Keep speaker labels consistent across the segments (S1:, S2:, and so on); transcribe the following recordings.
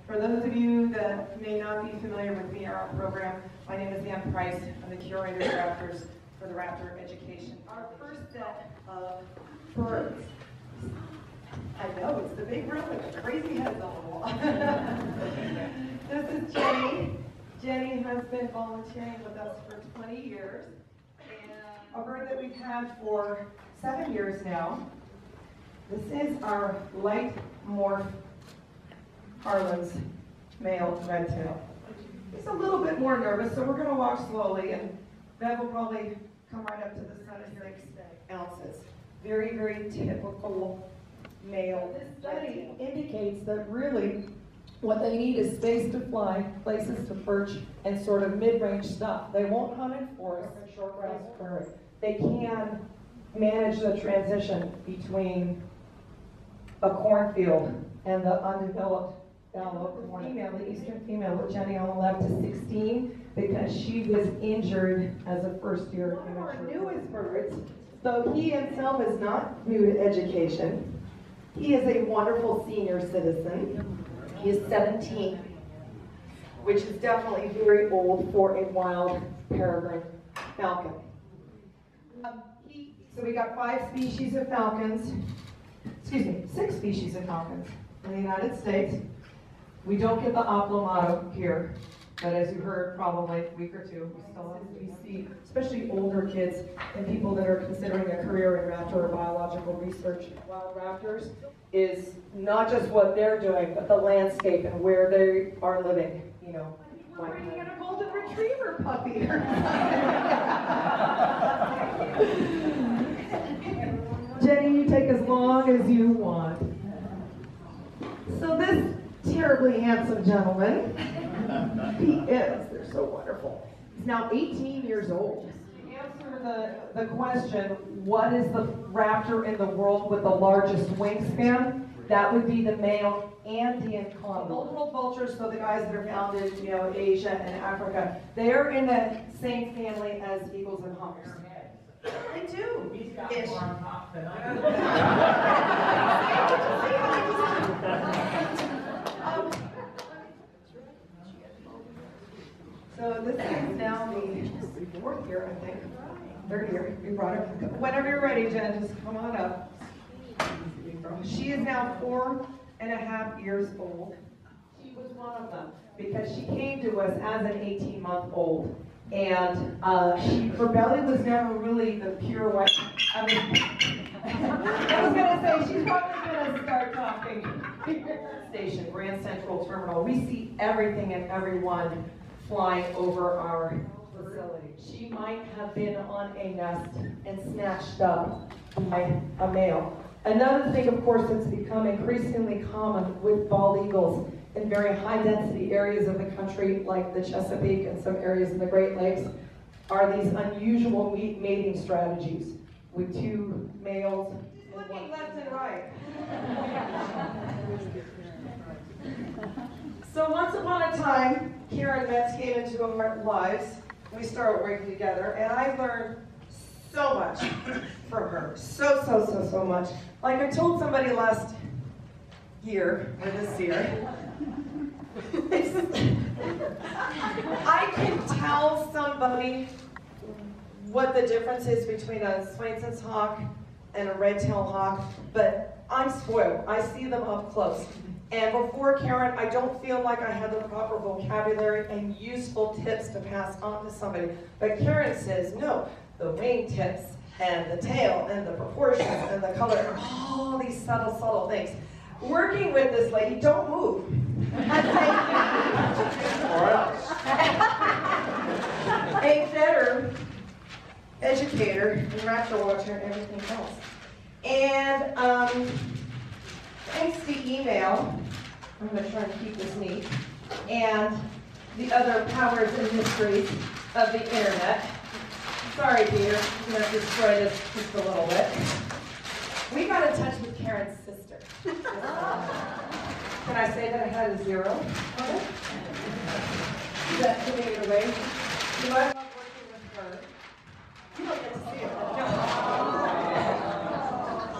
S1: For those of you that may not be familiar with me or our program, my name is Ann Price. I'm the curator of Raptors for the Raptor Education. Our first set of birds. I know, it's the big room with the crazy heads on the wall. This is Jenny. Jenny has been volunteering with us for 20 years. And a bird that we've had for 7 years now. This is our light morph Harlan's male red tail. He's a little bit more nervous, so we're going to walk slowly, and Bev will probably come right up to the sun at 6 ounces. Very, very typical male. This study indicates that really what they need is space to fly, places to perch, and sort of mid-range stuff. They won't hunt in forest or short grass prairie. They can manage the transition between a cornfield and the undeveloped fallow corn. The eastern female with Jenny on the left is 16 because she was injured as a first-year. One of our newest birds, though he himself is not new to education, he is a wonderful senior citizen. He is 17, which is definitely very old for a wild peregrine falcon. So we got 5 species of falcons. 6 species of falcons in the United States. We don't get the aplomato here, but as you heard probably a week or two, we still have BC, especially older kids and people that are considering a career in raptor or biological research. Wild raptors is not just what they're doing, but the landscape and where they are living. You know, we're bringing in a golden retriever puppy. Jenny, you take as long as you want. So this terribly handsome gentleman, he is, they're so wonderful. He's now 18 years old. To answer the question, what is the raptor in the world with the largest wingspan? That would be the male Andean condor. Multiple vultures, so the guys that are found in Asia and Africa, they are in the same family as eagles and hawks. They do.
S2: He's got more on top than I do.
S1: So this is now the 4th year, I think. 3rd year. We brought her. Whenever you're ready, Jen, just come on up. She is now 4.5 years old. She was one of them because she came to us as an 18-month-old. And her belly was never really the pure white. I was going to say, she's probably going to start talking. Station, Grand Central Terminal. We see everything and everyone flying over our facility. She might have been on a nest and snatched up by a male. Another thing, of course, that's become increasingly common with bald eagles in very high-density areas of the country, like the Chesapeake and some areas in the Great Lakes, are these unusual mating strategies with 2 males. Looking left and right. So once upon a time, Karen Metz came into our lives. We started working together, and I learned so much from her. So much. Like I told somebody last year, or this year, I can tell somebody what the difference is between a Swainson's hawk and a red-tailed hawk, but I'm spoiled. I see them up close. And before Karen, I don't feel like I had the proper vocabulary and useful tips to pass on to somebody. But Karen says, no, the wing tips and the tail and the proportions and the color and all these subtle things. Working with this lady, don't move. A better educator and raptor watcher and everything else. And thanks to email, I'm going to try and keep this neat, and the other powers and mysteries of the internet. Sorry, Peter, I'm going to destroy this just a little bit. We got in touch with Karen's sister. Can I say that I had a 0 on it? Is that giving it away? You might love working with her. You don't get to see it. No.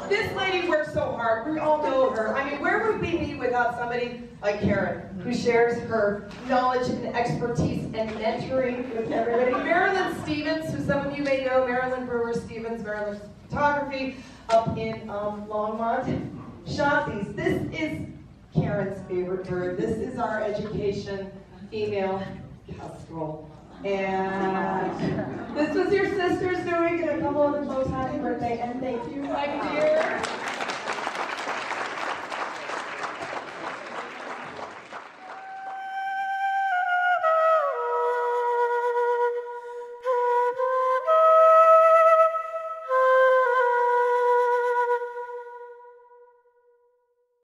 S1: This lady works so hard. sweetheart. We all know her. I mean, where would we be without somebody like Karen, who shares her knowledge and expertise and mentoring with everybody? Marilyn Stevens, who some of you may know, Marilyn Brewer Stevens, Marilyn's Photography, up in Longmont. Shotzi's. This is Karen's favorite bird. This is our education female kestrel. And this was your sister's doing, and a couple other folks. Happy birthday, and thank you, my dear.